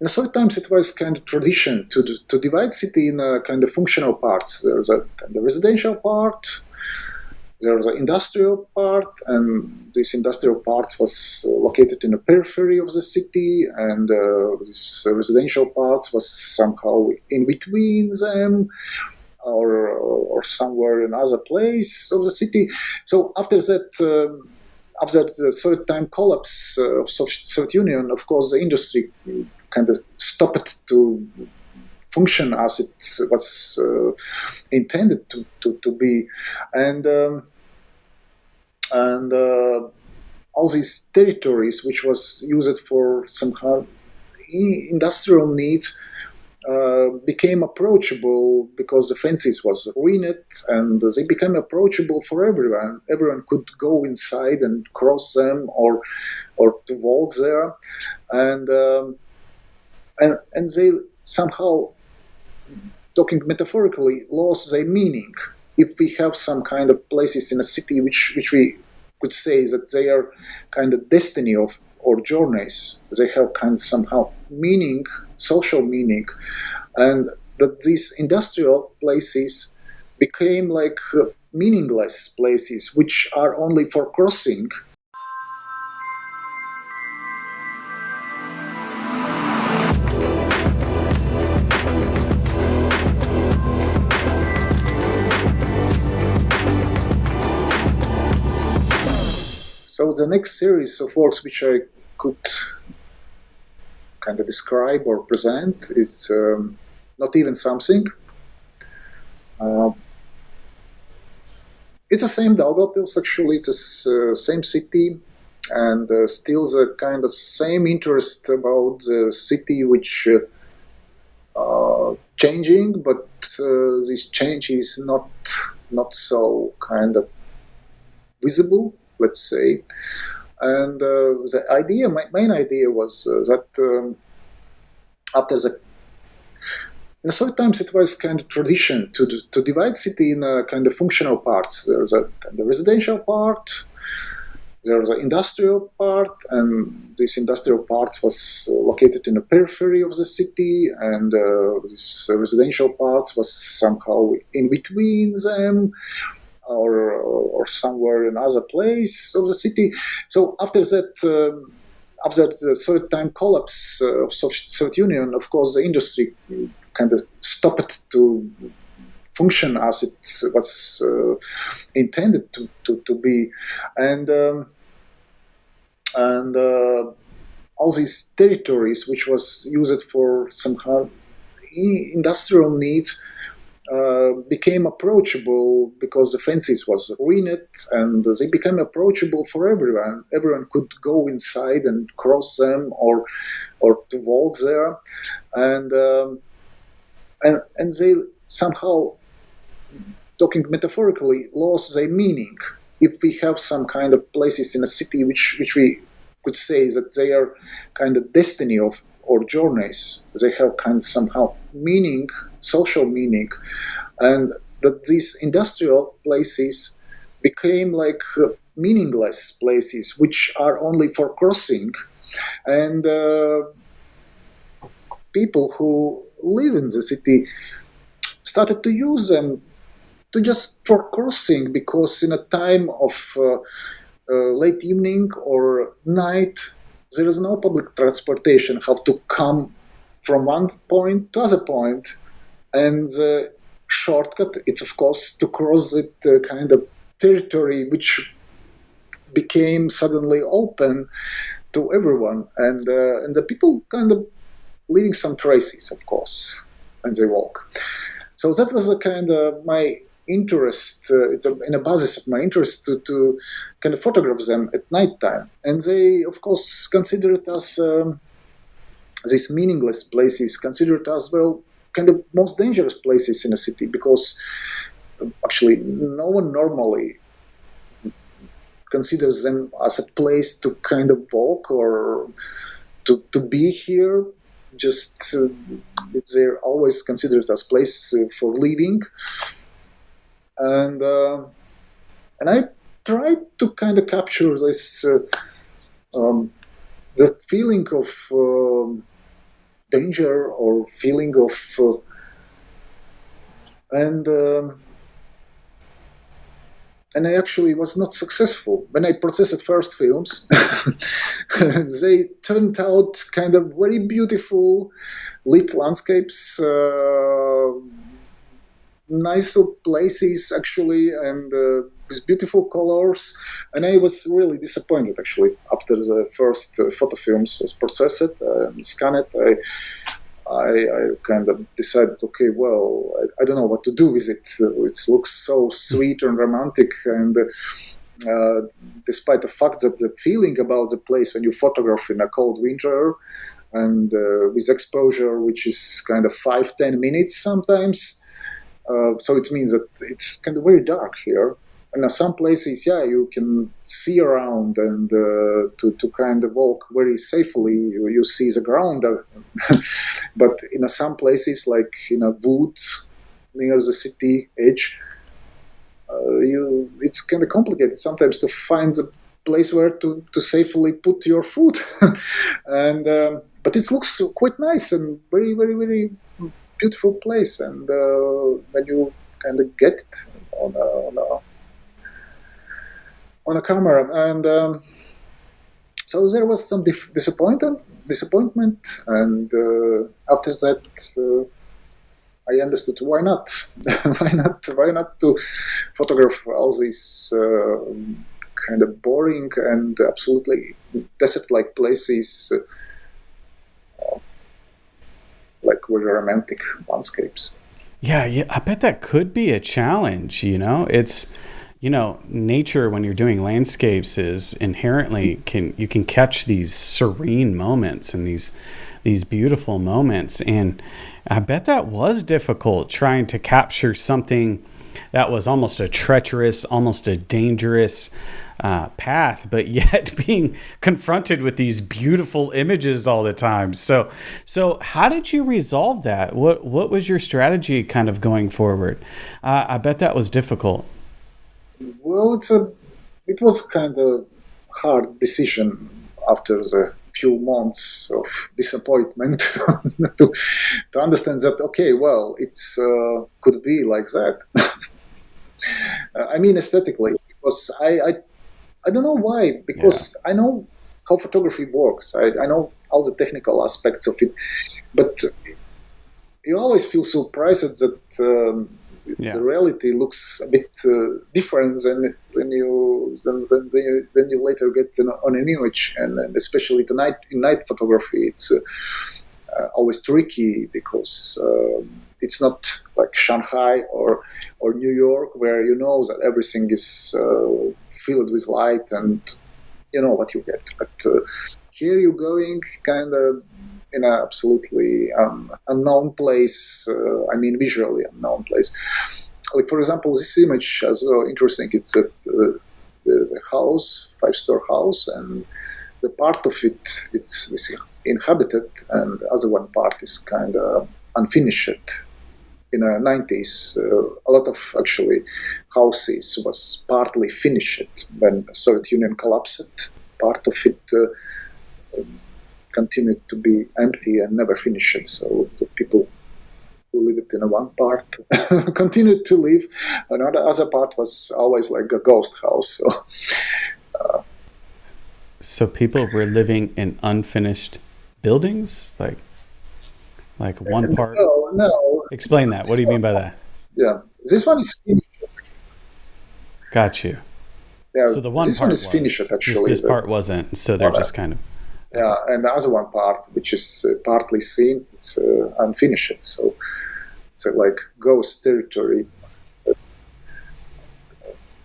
in Soviet times, it was kind of tradition to divide city in a kind of functional parts. There's a kind of residential part, there's an industrial part, and this industrial part was located in the periphery of the city, and this residential part was somehow in between them, or somewhere in other place of the city. So after that. After the Soviet time collapse of Soviet Union, of course, the industry kind of stopped to function as it was intended to be, and all these territories, which was used for somehow industrial needs, became approachable because the fences was ruined, and they became approachable for everyone. Everyone could go inside and cross them, or to walk there, and they somehow, talking metaphorically, lost their meaning. If we have some kind of places in a city which we could say that they are kind of destiny of or journeys, they have kind of somehow meaning, social meaning, and that these industrial places became like meaningless places which are only for crossing. So the next series of works which I could kind of describe or present is not even something. It's the same Daugavpils, actually. It's the same city, and still the kind of same interest about the city which changing, but this change is not so kind of visible, let's say. And the idea, my main idea was that after in the Soviet times, it was kind of tradition to divide city in a kind of functional parts. There's a kind of residential part, there's an industrial part, and this industrial part was located in the periphery of the city, and this residential part was somehow in between them, or somewhere in other place of the city. So after that, after the Soviet time collapse of Soviet Union, of course, the industry kind of stopped to function as it was intended to be, and all these territories, which was used for somehow industrial needs, became approachable because the fences was ruined, and they became approachable for everyone. Everyone could go inside and cross them, or to walk there, and they somehow, talking metaphorically, lost their meaning. If we have some kind of places in a city which we could say that they are kind of destiny of or journeys, they have kind of somehow meaning, social meaning, and that these industrial places became like meaningless places which are only for crossing, and people who live in the city started to use them to just for crossing, because in a time of late evening or night, there is no public transportation, have to come from one point to other point, and the shortcut, it's of course to cross it kind of territory which became suddenly open to everyone, and the people kind of leaving some traces, of course, when they walk. So that was a kind of my interest, it's in a basis of my interest to kind of photograph them at night time. And they, of course, consider it as these meaningless places, considered as well kind of most dangerous places in a city, because actually no one normally considers them as a place to kind of walk or to be here. Just they're always considered as place for living, and I tried to kind of capture this the feeling of danger or feeling of and I actually was not successful. When I processed first films, they turned out kind of very beautiful lit landscapes, nice places actually, and with beautiful colors. And I was really disappointed actually after the first photo films was processed, scanned. I kind of decided, okay, well, I don't know what to do with it. It looks so sweet and romantic, and despite the fact that the feeling about the place when you photograph in a cold winter and with exposure, which is kind of 5-10 minutes sometimes, so it means that it's kind of very dark here. And some places, you can see around and to kind of walk very safely. You see the ground. But in some places, like in a woods near the city edge, it's kind of complicated sometimes to find the place where to safely put your foot. And but it looks quite nice and very, very, very beautiful place. And when you kind of get it on a camera, and so there was some disappointment, and after that I understood why not, why not to photograph all these kind of boring and absolutely desert-like places, like very romantic landscapes. Yeah, I bet that could be a challenge. It's. Nature, when you're doing landscapes, is inherently you can catch these serene moments and these beautiful moments. And I bet that was difficult, trying to capture something that was almost a treacherous, almost a dangerous path, but yet being confronted with these beautiful images all the time. So how did you resolve that? What was your strategy kind of going forward? I bet that was difficult. Well, it was kind of hard decision after the few months of disappointment to understand that, okay, well, it's could be like that. I mean, aesthetically, because I don't know why, because I know how photography works. I know all the technical aspects of it, but you always feel surprised that the reality looks a bit different than you later get on an image, and especially tonight in night photography, it's always tricky because it's not like Shanghai or New York, where you know that everything is filled with light and you know what you get. But here you're going kind of in an absolutely unknown place, visually unknown place. Like, for example, this image as well, interesting, it's that there's a house, 5-star house, and the part of it, it's inhabited, and the other one part is kind of unfinished. In the 90s, a lot of actually houses was partly finished when the Soviet Union collapsed. Part of it continued to be empty and never finished. So the people who lived in one part continued to live. Another other part was always like a ghost house. So people were living in unfinished buildings, like one part. No. Explain that. What do you mean by that? Yeah, this one is finished. Got you. Yeah, so the one this part one is finished actually. This part wasn't. So they're just kind of. Yeah, and the other one part, which is partly seen, it's unfinished. So it's like ghost territory.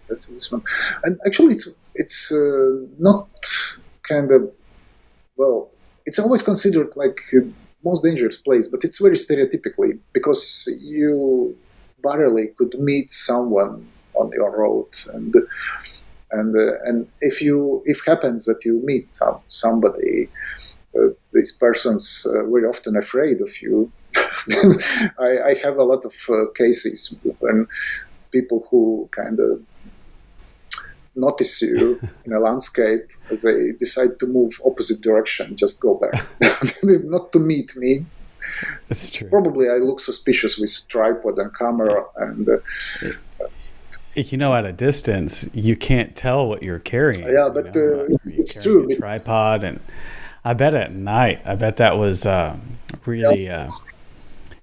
That's this one. And actually, it's not kind of, well, it's always considered like most dangerous place, but it's very stereotypically, because you barely could meet someone on your road, and if happens that you meet somebody, these persons were often afraid of you. I have a lot of cases when people who kind of notice you in a landscape, they decide to move opposite direction, just go back, not to meet me, That's true. Probably I look suspicious with tripod and camera, and that's, at a distance, you can't tell what you're carrying. yeah, but it's true. A tripod, and I bet at night, that was really,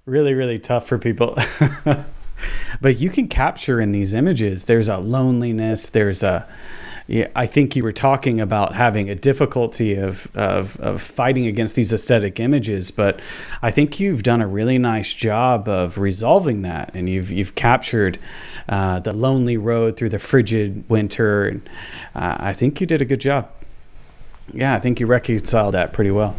really, really tough for people. But you can capture in these images. There's a loneliness. There's I think you were talking about having a difficulty of fighting against these aesthetic images, but I think you've done a really nice job of resolving that, and you've captured the lonely road through the frigid winter, and I think you did a good job. Yeah, I think you reconciled that pretty well.